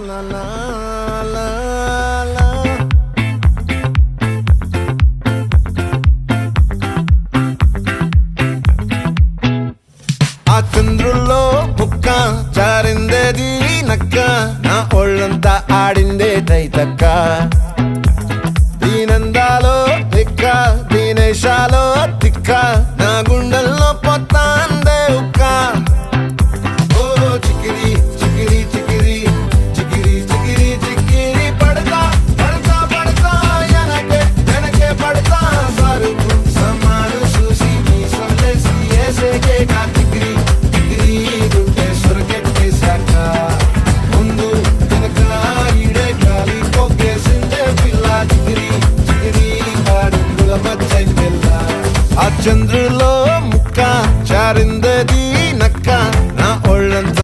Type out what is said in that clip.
la la la la. ఆ చంద్రుల్లో బుక్క చారిందేది నక్క నా ఒళ్ళంతా ఆడిందే తైతక్క